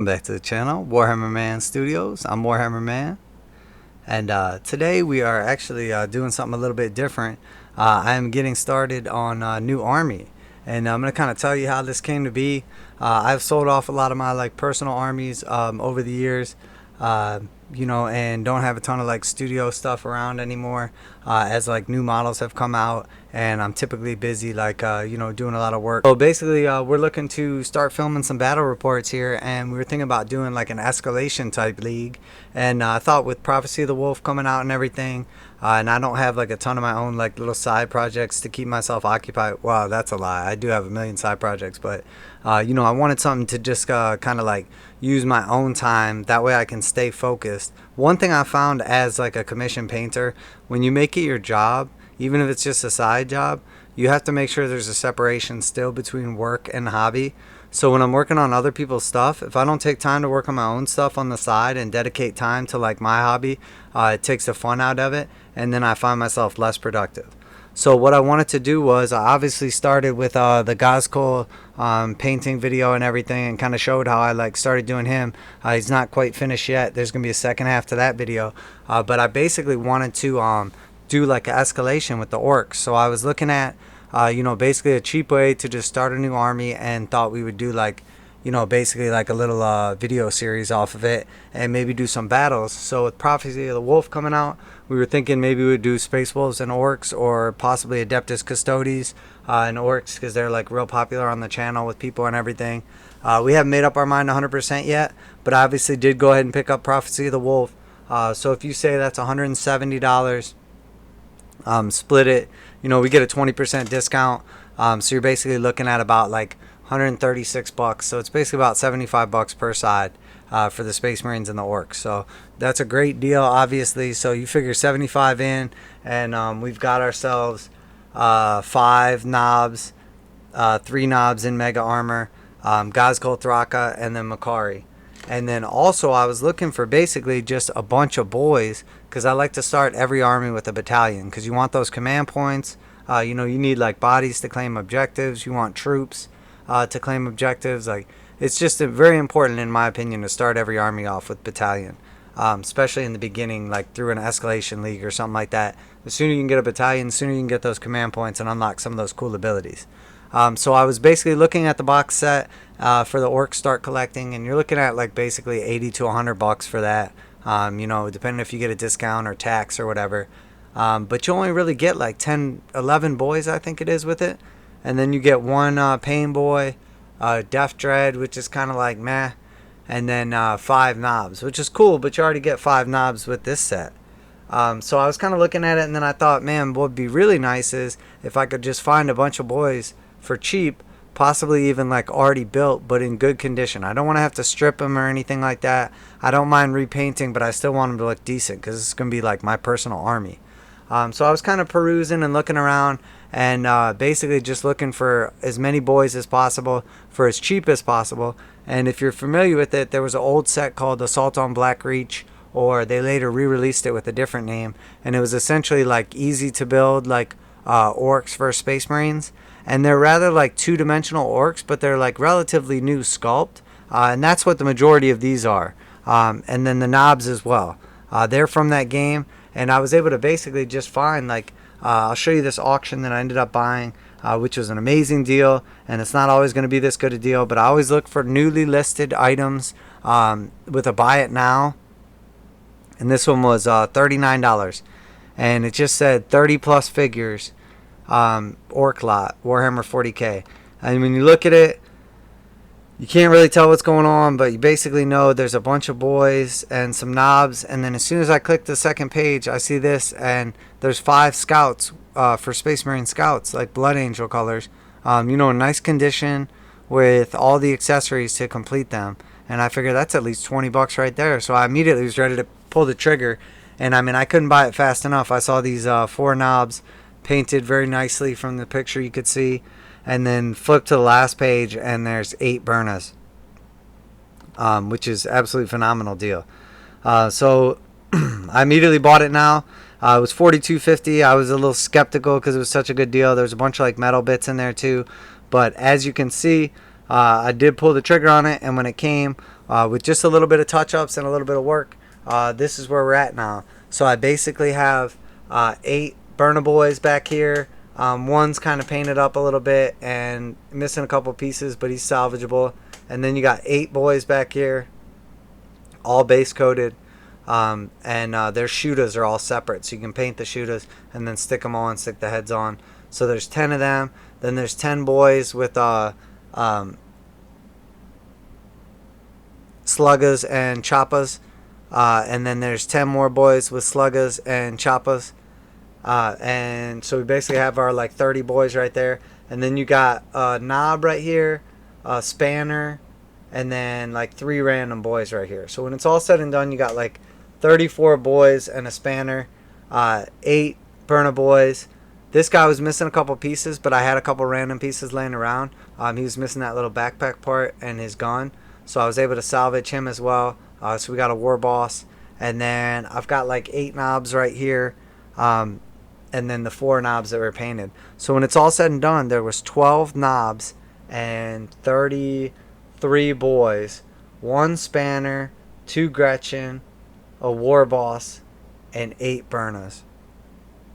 Back to the channel, Warhammer Man Studios. I'm Warhammer Man, and today we are actually doing something a little bit different. I am getting started on a new army, and I'm going to kind of tell you how this came to be. I've sold off a lot of my personal armies over the years, and don't have a ton of studio stuff around anymore, as new models have come out, and I'm typically busy doing a lot of work. So basically we're looking to start filming some battle reports here, and we were thinking about doing an escalation type league. And I thought with Prophecy of the Wolf coming out and everything, and I don't have a ton of my own little side projects to keep myself occupied. Wow, that's a lie. I do have a million side projects, but I wanted something to just kind of use my own time. That way I can stay focused. One thing I found as a commission painter, when you make it your job, even if it's just a side job, you have to make sure there's a separation still between work and hobby. So when I'm working on other people's stuff, if I don't take time to work on my own stuff on the side and dedicate time to my hobby, it takes the fun out of it, and then I find myself less productive. So what I wanted to do was, I obviously started with the Ghazghkull painting video and everything, and kind of showed how I started doing him. He's not quite finished yet. There's gonna be a second half to that video, but I basically wanted to do an escalation with the Orks. So I was looking at basically a cheap way to just start a new army, and thought we would do basically a little video series off of it, and maybe do some battles. So with Prophecy of the Wolf coming out, we were thinking maybe we would do Space Wolves and Orks, or possibly Adeptus Custodes and Orks, because they're real popular on the channel with people and everything. We haven't made up our mind 100% yet, but I obviously did go ahead and pick up Prophecy of the Wolf. So if you say that's $170, split it, we get a 20% discount. So you're basically looking at about 136 bucks. So it's basically about 75 bucks per side for the Space Marines and the Orks. So that's a great deal, obviously. So you figure 75 in, and we've got ourselves 5 Nobz, 3 Nobz in mega armor, Ghazghkull, Thraka, and then Makari. And then also I was looking for basically just a bunch of boys, because I like to start every army with a battalion, because you want those command points. You need bodies to claim objectives. You want troops to claim objectives. It's just very important, in my opinion, to start every army off with battalion, especially in the beginning, through an escalation league or something like that. The sooner you can get a battalion, the sooner you can get those command points and unlock some of those cool abilities. So I was basically looking at the box set for the Orcs start collecting, and you're looking at basically 80 to 100 bucks for that. Depending if you get a discount or tax or whatever. But you only really get 10, 11 boys, I think it is, with it. And then you get one Pain Boy, Death Dread, which is kind of meh, and then 5 Nobz, which is cool, but you already get 5 Nobz with this set. So I was kind of looking at it, and then I thought, man, what would be really nice is if I could just find a bunch of boys for cheap, possibly even already built, but in good condition. I don't want to have to strip them or anything like that. I don't mind repainting, but I still want them to look decent, because it's going to be my personal army. So I was kind of perusing and looking around, and basically just looking for as many boys as possible for as cheap as possible. And if you're familiar with it, there was an old set called Assault on Black Reach, or they later re-released it with a different name, and it was essentially easy to build Orks versus Space Marines. And they're rather two-dimensional Orks, but they're relatively new sculpt, and that's what the majority of these are. And then the Nobz as well, they're from that game. And I was able to basically just find I'll show you this auction that I ended up buying, which was an amazing deal. And it's not always going to be this good a deal, but I always look for newly listed items with a buy it now. And this one was $39, and it just said 30 plus figures, Ork lot, Warhammer 40k. And when you look at it, you can't really tell what's going on, but you basically know there's a bunch of boys and some Nobz. And then as soon as I click the second page, I see this, and there's 5 scouts for Space Marine scouts, Blood Angel colors, in nice condition with all the accessories to complete them. And I figured that's at least 20 bucks right there. So I immediately was ready to pull the trigger. And I couldn't buy it fast enough. I saw these 4 Nobz painted very nicely from the picture you could see, and then flip to the last page, and there's 8 burnas, which is absolutely phenomenal deal. So I immediately bought it now. It was $42.50. I was a little skeptical because it was such a good deal. There's a bunch of metal bits in there too, but as you can see, I did pull the trigger on it, and when it came, with just a little bit of touch-ups and a little bit of work, this is where we're at now. So I basically have 8 burner boys back here. One's kind of painted up a little bit and missing a couple pieces, but he's salvageable. And then you got 8 boys back here, all base coated. And their shooters are all separate, so you can paint the shooters and then stick them on, stick the heads on. So there's 10 of them. Then there's 10 boys with sluggers and choppers. And then there's 10 more boys with sluggers and choppers. And so we basically have our like 30 boys right there. And then you got a knob right here, a spanner, and then like 3 random boys right here. So when it's all said and done, you got like 34 boys and a spanner, 8 burner boys. This guy was missing a couple pieces, but I had a couple random pieces laying around. He was missing that little backpack part and his gun, so I was able to salvage him as well. So we got a Warboss, and then I've got like 8 knobs right here, and then the 4 knobs that were painted. So when it's all said and done, there was 12 knobs and 33 boys, 1 spanner, 2 Gretchen, a Warboss, and 8 burnas.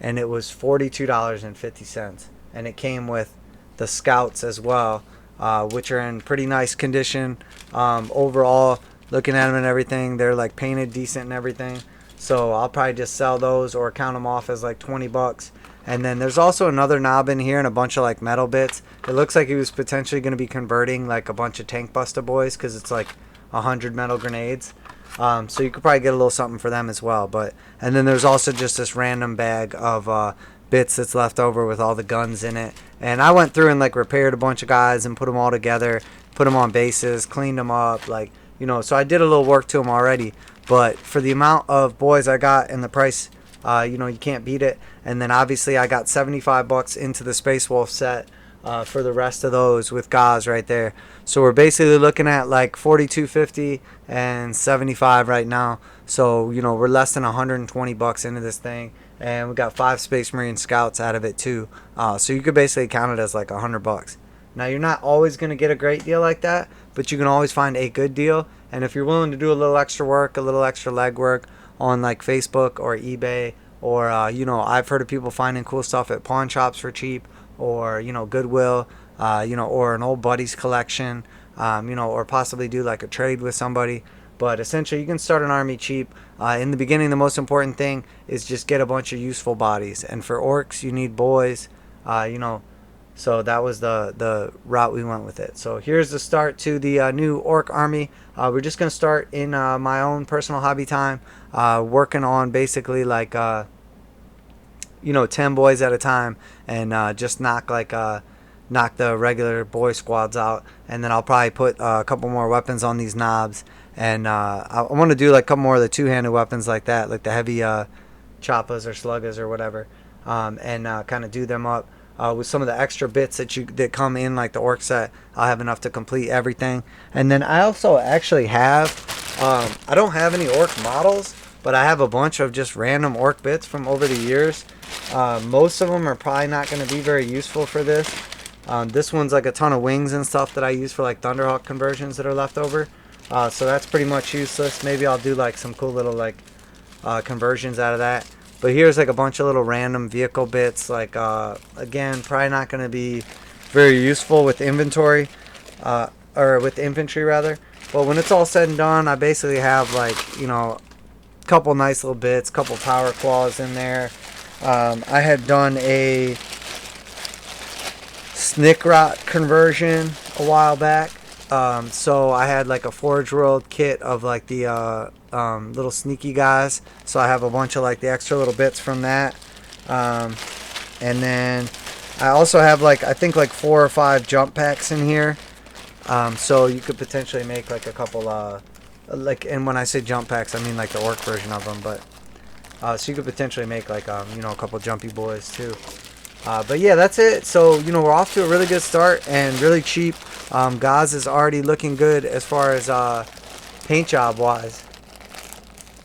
And it was $42.50. And it came with the scouts as well, which are in pretty nice condition. Overall, looking at them and everything, they're like painted decent and everything. So I'll probably just sell those or count them off as like 20 bucks. And then there's also another knob in here and a bunch of like metal bits. It looks like he was potentially going to be converting like a bunch of tank buster boys, because it's like 100 metal grenades. So you could probably get a little something for them as well. And then there's also just this random bag of bits that's left over with all the guns in it. And I went through and like repaired a bunch of guys and put them all together, put them on bases, cleaned them up, like, you know, so I did a little work to them already. But for the amount of boys I got and the price, you know, you can't beat it. And then obviously I got 75 bucks into the Space Wolf set for the rest of those with Gaz right there. So we're basically looking at like 42.50 and 75 right now. So, you know, we're less than 120 bucks into this thing, and we got 5 Space Marine scouts out of it too. So you could basically count it as like 100 bucks. Now, you're not always going to get a great deal like that, but you can always find a good deal. And if you're willing to do a little extra work, a little extra legwork on like Facebook or eBay, or you know, I've heard of people finding cool stuff at pawn shops for cheap, or, you know, Goodwill, you know, or an old buddy's collection, you know, or possibly do like a trade with somebody. But essentially, you can start an army cheap. In the beginning, the most important thing is just get a bunch of useful bodies. And for orcs, you need boys, you know. So that was the route we went with it. So here's the start to the new orc army. We're just going to start in my own personal hobby time, working on basically like, you know, 10 boys at a time, and just knock the regular boy squads out. And then I'll probably put a couple more weapons on these knobs. And I want to do like a couple more of the two-handed weapons like that, like the heavy choppas or sluggas or whatever, and kind of do them up. With some of the extra bits that come in like the orc set, I'll have enough to complete everything. And then I also actually have, I don't have any orc models, but I have a bunch of just random orc bits from over the years. Most of them are probably not going to be very useful for this. This one's like a ton of wings and stuff that I use for like Thunderhawk conversions that are left over. So that's pretty much useless. Maybe I'll do like some cool little like conversions out of that. But here's like a bunch of little random vehicle bits, like again, probably not going to be very useful with inventory, or with infantry rather. But when it's all said and done, I basically have like, you know, a couple nice little bits, couple power claws in there. I had done a Snickrot conversion a while back. So I had like a Forge World kit of like the little sneaky guys. So I have a bunch of like the extra little bits from that. And then I also have like, I think like 4 or 5 jump packs in here. So you could potentially make like a couple, like, and when I say jump packs, I mean like the orc version of them. But so you could potentially make like, you know, a couple jumpy boys too. But yeah, that's it. So, you know, we're off to a really good start and really cheap. Gaz is already looking good as far as paint job wise.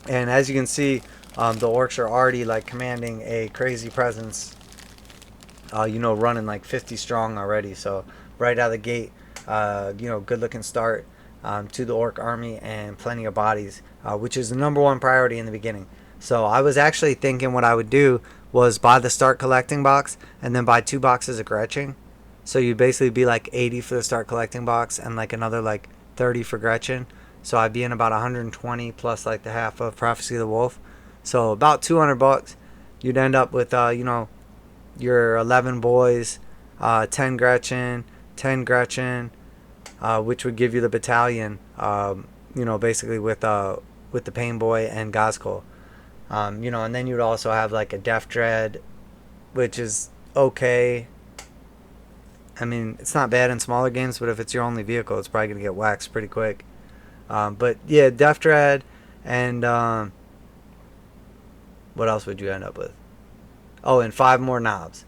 And as you can see, the orcs are already like commanding a crazy presence. You know, running like 50 strong already. So right out of the gate, you know, good looking start. to the orc army and plenty of bodies, which is the #1 priority in the beginning. So I was actually thinking what I would do was buy the start collecting box and then buy 2 boxes of Gretchen. So you'd basically be like 80 for the start collecting box and like another like 30 for Gretchen. So I'd be in about 120 plus like the half of Prophecy of the Wolf. So about 200 bucks. You'd end up with you know, your 11 boys, 10 Gretchen, 10 Gretchen, which would give you the battalion. You know, basically with the Pain Boy and Ghazghkull. You know, and then you'd also have like a Death Dread, which is okay. I mean, it's not bad in smaller games, but if it's your only vehicle, it's probably going to get waxed pretty quick. But yeah, Death Dread and what else would you end up with? Oh, and 5 more Nobz.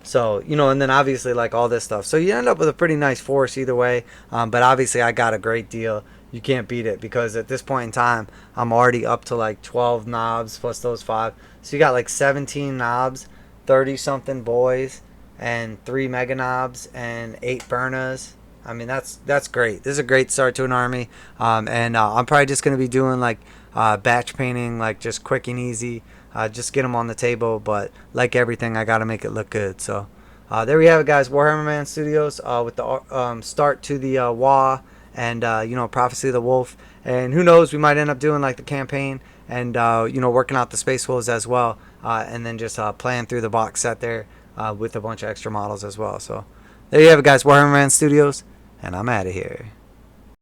So, you know, and then obviously like all this stuff. So you end up with a pretty nice force either way. But obviously I got a great deal. You can't beat it because at this point in time, I'm already up to like 12 Nobz plus those 5. So you got like 17 Nobz, 30 something boys, and 3 Mega Nobz and 8 burnas. I mean, that's great. This is a great start to an army. And I'm probably just going to be doing like batch painting, like just quick and easy. Just get them on the table. But like everything, I got to make it look good. So there we have it, guys. Warhammer Man Studios with the start to the WA and, you know, Prophecy of the Wolf. And who knows, we might end up doing like the campaign and, you know, working out the Space Wolves as well. And then just playing through the box set there with a bunch of extra models as well. So there you have it, guys. Warhammer Man Studios. And I'm out of here.